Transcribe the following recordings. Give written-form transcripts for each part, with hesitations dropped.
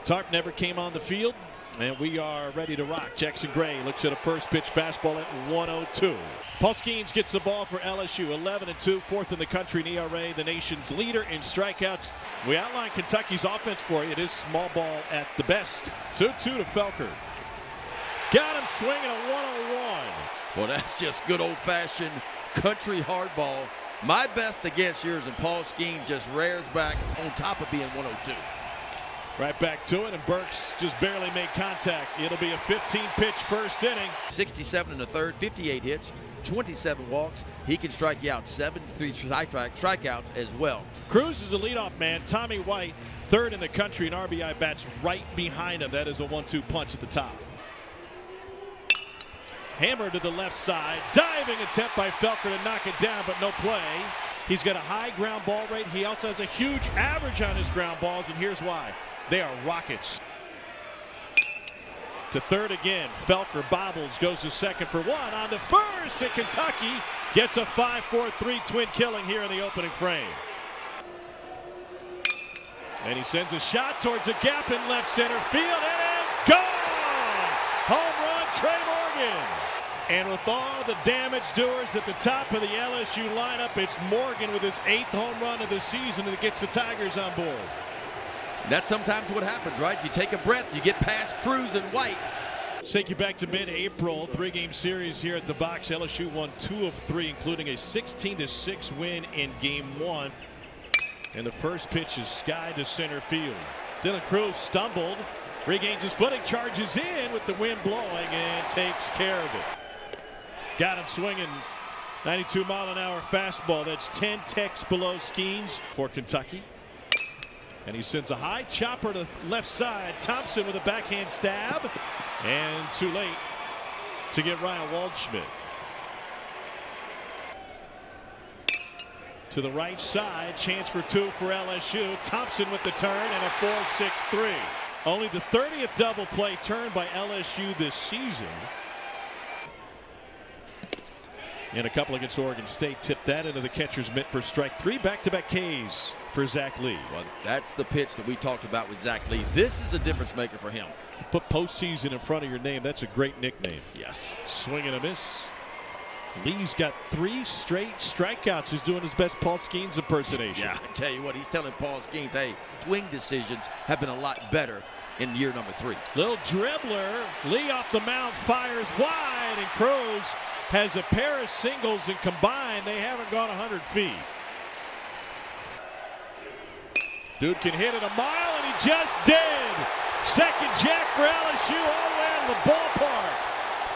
Tarp never came on the field, and we are ready to rock. Jackson Gray looks at a first pitch fastball at 102. Paul Skenes gets the ball for LSU. 11-2, fourth in the country in ERA, the nation's leader in strikeouts. We outlined Kentucky's offense for you. It is small ball at the best. 2-2 to Felker. Got him swinging a 101. Well, that's just good old-fashioned country hardball. My best against yours, and Paul Skenes just rears back on top of being 102. Right back to it, and Burks just barely made contact. It'll be a 15-pitch first inning. 67 in the third, 58 hits, 27 walks. He can strike you out. 73 strikeouts as well. Cruz is a leadoff man. Tommy White, third in the country in RBI bats, right behind him. That is a 1-2 punch at the top. Hammer to the left side. Diving attempt by Felker to knock it down, but no play. He's got a high ground ball rate. He also has a huge average on his ground balls, and here's why. They are rockets. To third again. Felker bobbles, goes to second for one. On to first, and Kentucky gets a 5-4-3 twin killing here in the opening frame. And he sends a shot towards a gap in left center field. It is gone! Home run, Trey Morgan. And with all the damage doers at the top of the LSU lineup, it's Morgan with his 8th home run of the season that gets the Tigers on board. That's sometimes what happens, right? You take a breath, you get past Cruz and White. Take you back to mid-April, 3-game series here at the box. LSU won 2 of 3, including a 16-6 win in game 1. And the first pitch is sky to center field. Dylan Cruz stumbled, regains his footing, charges in with the wind blowing, and takes care of it. Got him swinging. 92-mile-an-hour fastball. That's 10 ticks below Skenes for Kentucky. And he sends a high chopper to the left side. Thompson with a backhand stab. And too late to get Ryan Waldschmidt. To the right side. Chance for 2 for LSU. Thompson with the turn and a 4-6-3. Only the 30th double play turn by LSU this season. And a couple against Oregon State. Tipped that into the catcher's mitt for strike 3. Back-to-back Ks for Zach Lee. Well, that's the pitch that we talked about with Zach Lee. This is a difference maker for him. Put postseason in front of your name. That's a great nickname. Yes. Swing and a miss. Lee's got 3 straight strikeouts. He's doing his best Paul Skenes impersonation. Yeah, I tell you what, he's telling Paul Skenes, hey, swing decisions have been a lot better in year number 3. Little dribbler. Lee off the mound, fires wide, and Cruz has a pair of singles, and combined they haven't gone 100 feet. Dude can hit it a mile, and he just did. Second jack for LSU all the way out of the ballpark.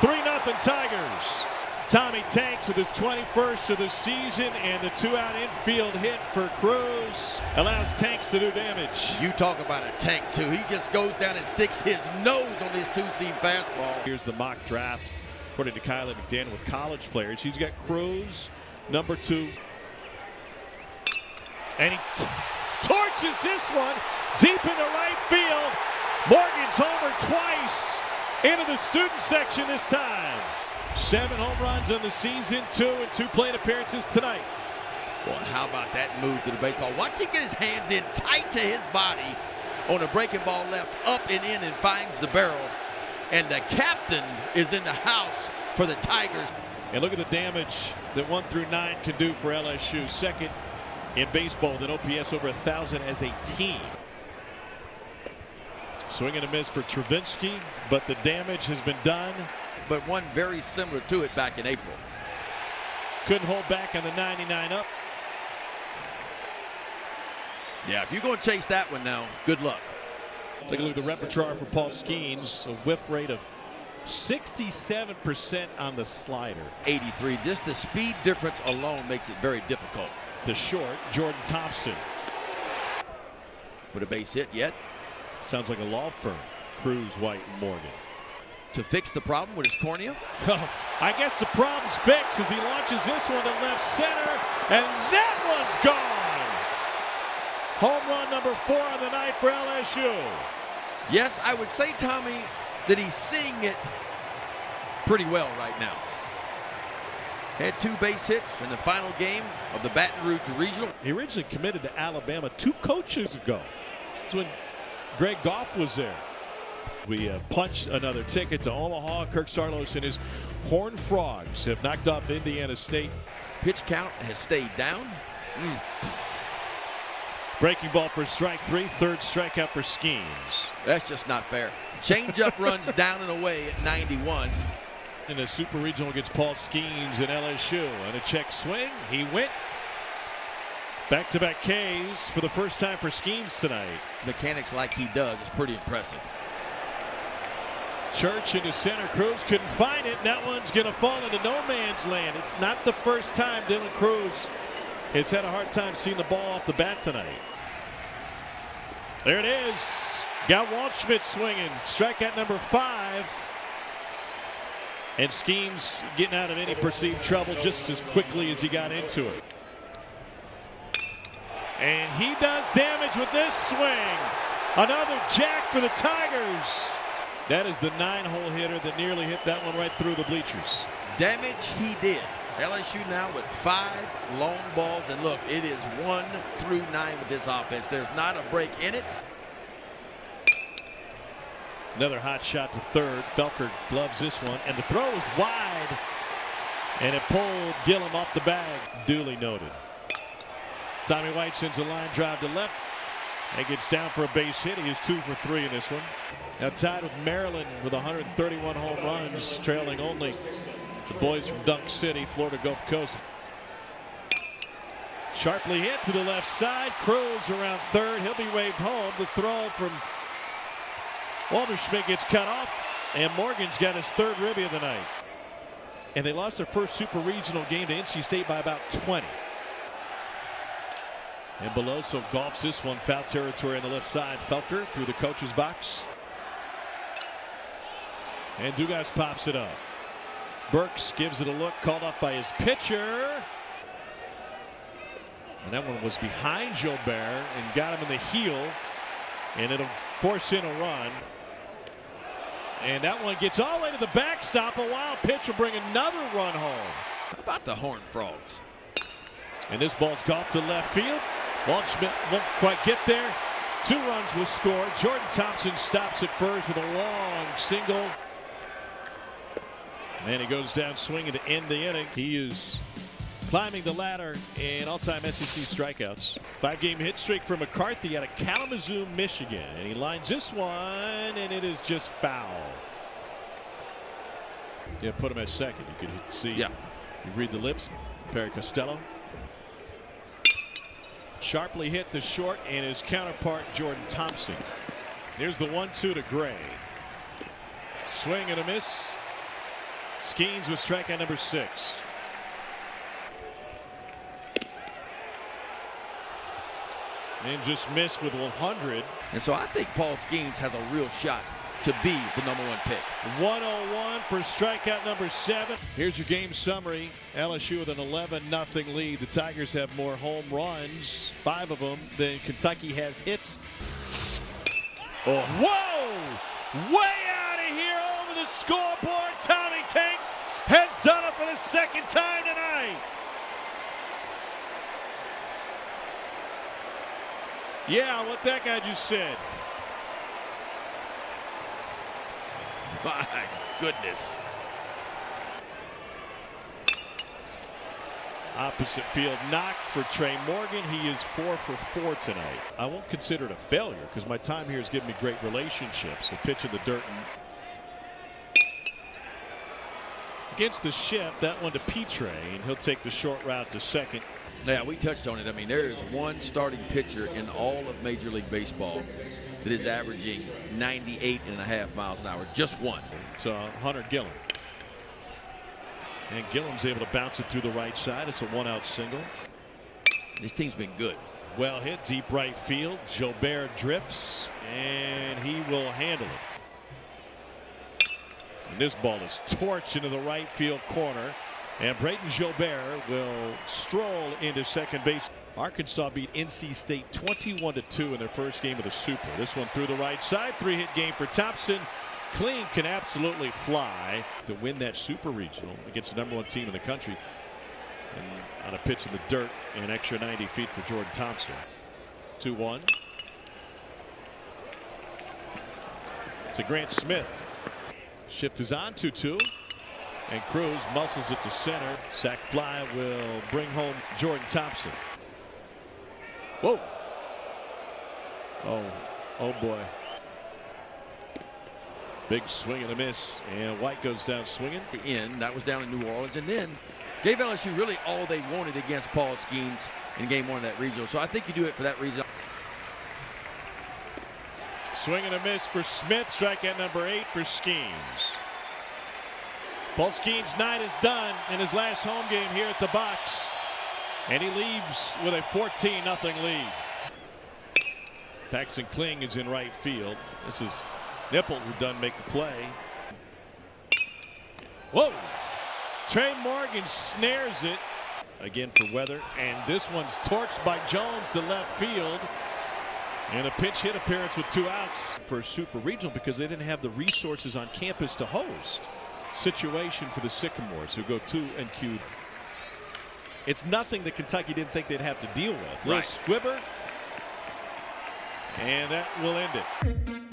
3-0 Tigers. Tommy Tanks with his 21st of the season, and the 2-out infield hit for Cruz allows Tanks to do damage. You talk about a tank too. He just goes down and sticks his nose on his 2-seam fastball. Here's the mock draft. According to Kylie McDaniel with college players, he's got Cruz, number 2. And he torches this one deep into right field. Morgan's homered twice into the student section this time. 7 home runs on the season, 2 in 2 plate appearances tonight. Well, how about that move to the baseball? Watch him get his hands in tight to his body on a breaking ball left, up and in, and finds the barrel. And the captain is in the house for the Tigers. And look at the damage that 1 through 9 can do for LSU. Second in baseball with an OPS over 1,000 as a team. Swing and a miss for Travinsky, but the damage has been done. But one very similar to it back in April. Couldn't hold back on the 99 up. Yeah, if you're going to chase that one now, good luck. Take a look at the repertoire for Paul Skenes. A whiff rate of 67% on the slider. 83. Just the speed difference alone makes it very difficult. The short, Jordan Thompson. With a base hit yet. Sounds like a law firm. Cruz, White, and Morgan. To fix the problem with his cornea? I guess the problem's fixed as he launches this one to left center, and that one's gone. Home run number 4 on the night for LSU. Yes, I would say, Tommy, that he's seeing it pretty well right now. Had 2 base hits in the final game of the Baton Rouge Regional. He originally committed to Alabama 2 coaches ago. That's when Greg Goff was there. We punched another ticket to Omaha. Kirk Saarloos and his Horned Frogs have knocked off Indiana State. Pitch count has stayed down. Breaking ball for strike 3. Third strikeout for Skenes. That's just not fair. Changeup runs down and away at 91. In a Super Regional against Paul Skenes and LSU. And a check swing. He went. Back-to-back Ks for the first time for Skenes tonight. Mechanics like he does is pretty impressive. Church into center. Cruz couldn't find it. That one's going to fall into no man's land. It's not the first time Dylan Cruz has had a hard time seeing the ball off the bat tonight. There it is. Got Waldschmidt swinging. Strikeout number 5. And Skenes getting out of any perceived trouble just as quickly as he got into it. And he does damage with this swing. Another jack for the Tigers. That is the 9-hole hitter that nearly hit that one right through the bleachers. Damage he did. LSU now with 5 long balls. And look, it is 1 through 9 with this offense. There's not a break in it. Another hot shot to third. Felker gloves this one. And the throw is wide. And it pulled Gillum off the bag. Duly noted. Tommy White sends a line drive to left. And gets down for a base hit. He is 2 for 3 in this one. Now tied with Maryland with 131 home runs, trailing only the boys from Dunk City, Florida Gulf Coast. Sharply hit to the left side. Cruz around third. He'll be waved home. The throw from Walter-Schmidt gets cut off, and Morgan's got his 3rd ribby of the night. And they lost their first Super Regional game to NC State by about 20. And Beloso golfs this one. Foul territory on the left side. Felker through the coach's box. And Dugas pops it up. Burks gives it a look, called off by his pitcher. And that one was behind Jobert and got him in the heel. And it'll force in a run. And that one gets all the way to the backstop. A wild pitch will bring another run home. How about the Horned Frogs? And this ball's golfed to left field. Waldschmidt won't quite get there. 2 runs will score. Jordan Thompson stops at first with a long single. And he goes down swinging to end the inning. He is climbing the ladder in all-time SEC strikeouts. 5-game hit streak for McCarthy out of Kalamazoo, Michigan. And he lines this one, and it is just foul. Yeah, put him at second. You could see. Yeah. You read the lips. Perry Costello. Sharply hit to short, and his counterpart, Jordan Thompson. Here's the 1-2 to Gray. Swing and a miss. Skenes with strikeout number 6. And just missed with 100. And so I think Paul Skenes has a real shot to be the #1 pick. 101 for strikeout number 7. Here's your game summary. LSU with an 11-0 lead. The Tigers have more home runs, 5 of them, than Kentucky has hits. Oh. Whoa! Way out of here over the scoreboard. Tommy Tanks has done it for the 2nd time tonight. Yeah, what that guy just said. My goodness. Opposite field knock for Trey Morgan. He is 4 for 4 tonight. I won't consider it a failure because my time here has given me great relationships. A pitch in the dirt. Against the shift, that one to Petre, and he'll take the short route to second. Yeah, we touched on it. I mean, there is one starting pitcher in all of Major League Baseball that is averaging 98.5 miles an hour. Just one. It's Hunter Gillum. And Gillum's able to bounce it through the right side. It's a 1-out single. This team's been good. Well hit, deep right field. Jobert drifts, and he will handle it. And this ball is torched into the right field corner. And Brayton Jobert will stroll into second base. Arkansas beat NC State 21-2 in their first game of the Super. This one through the right side. 3-hit game for Thompson. Clean can absolutely fly to win that Super Regional against the #1 team in the country. And on a pitch in the dirt, an extra 90 feet for Jordan Thompson. 2-1. to Grant Smith. Shift is on 2-2. And Cruz muscles it to center. Sac fly will bring home Jordan Thompson. Whoa. Oh boy. Big swing and a miss, and White goes down swinging. That was down in New Orleans, and then gave LSU really all they wanted against Paul Skenes in game 1 of that regional. So I think you do it for that reason. Swing and a miss for Smith. Strikeout number 8 for Skenes. Paul Skenes' night is done in his last home game here at the box, and he leaves with a 14-0 lead. Paxton Kling is in right field. This is Nipple who done make the play. Whoa! Trey Morgan snares it again for Weather, and this one's torched by Jones to left field. And a pinch hit appearance with 2 outs for Super Regional because they didn't have the resources on campus to host. Situation for the Sycamores, who go 2-2. It's nothing that Kentucky didn't think they'd have to deal with. Little squibber, and that will end it.